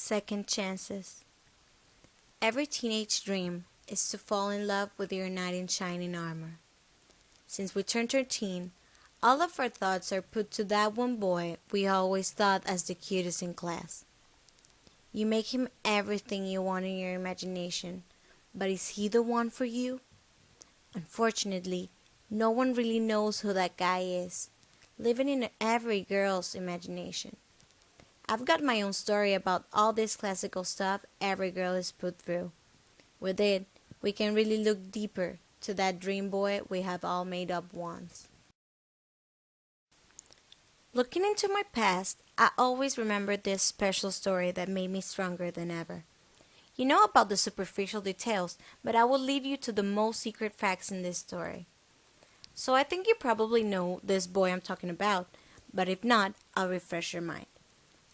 Second chances. Every teenage dream is to fall in love with your knight in shining armor. Since we turned 13, all of our thoughts are put to that one boy we always thought as the cutest in class. You make him everything you want in your imagination, but is he the one for you? Unfortunately, no one really knows who that guy is, living in every girl's imagination. I've got my own story about all this classical stuff every girl is put through. With it, we can really look deeper to that dream boy we have all made up once. Looking into my past, I always remember this special story that made me stronger than ever. You know about the superficial details, but I will leave you to the most secret facts in this story. So I think you probably know this boy I'm talking about, but if not, I'll refresh your mind.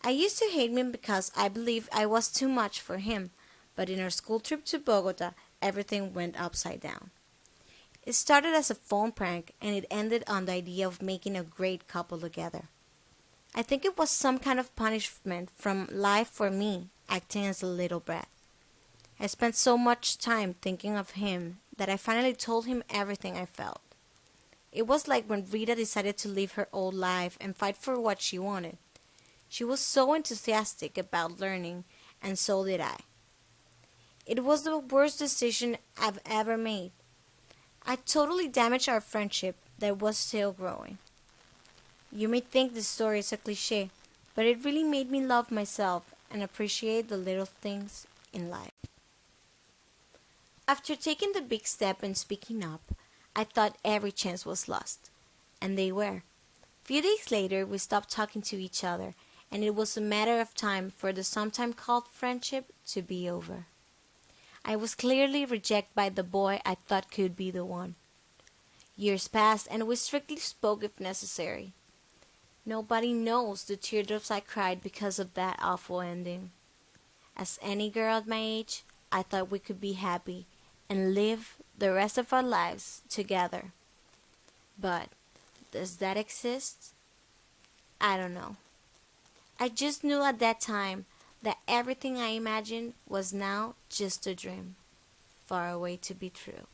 I used to hate him because I believed I was too much for him, but in our school trip to Bogota, everything went upside down. It started as a phone prank and it ended on the idea of making a great couple together. I think it was some kind of punishment from life for me, acting as a little brat. I spent so much time thinking of him that I finally told him everything I felt. It was like when Rita decided to leave her old life and fight for what she wanted. She was so enthusiastic about learning, and so did I. It was the worst decision I've ever made. I totally damaged our friendship that was still growing. You may think this story is a cliche, but it really made me love myself and appreciate the little things in life. After taking the big step and speaking up, I thought every chance was lost. And they were. Few days later, we stopped talking to each other, and it was a matter of time for the sometime called friendship to be over. I was clearly rejected by the boy I thought could be the one. Years passed, and we strictly spoke if necessary. Nobody knows the teardrops I cried because of that awful ending. As any girl at my age, I thought we could be happy and live the rest of our lives together. But does that exist? I don't know. I just knew at that time that everything I imagined was now just a dream, far away to be true.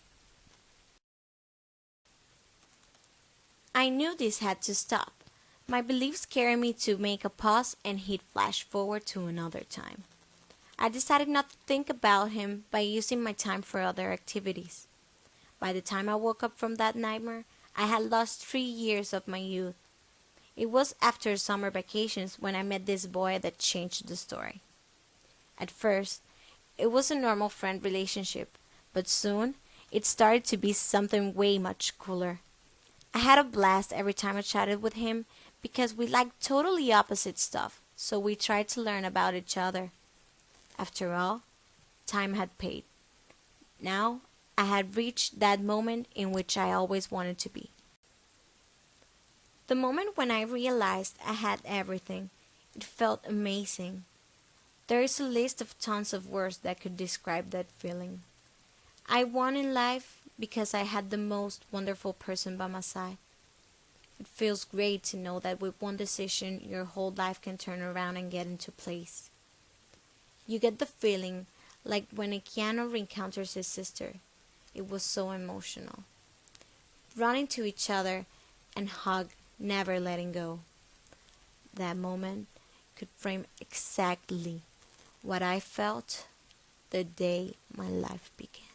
I knew this had to stop. My beliefs carried me to make a pause and hit flash forward to another time. I decided not to think about him by using my time for other activities. By the time I woke up from that nightmare, I had lost 3 years of my youth. It was after summer vacations when I met this boy that changed the story. At first, it was a normal friend relationship, but soon it started to be something way much cooler. I had a blast every time I chatted with him because we liked totally opposite stuff, so we tried to learn about each other. After all, time had paid. Now, I had reached that moment in which I always wanted to be. The moment when I realized I had everything, it felt amazing. There is a list of tons of words that could describe that feeling. I won in life because I had the most wonderful person by my side. It feels great to know that with one decision, your whole life can turn around and get into place. You get the feeling like when a Keanu encounters his sister. It was so emotional. Running to each other and hug, never letting go. That moment could frame exactly what I felt the day my life began.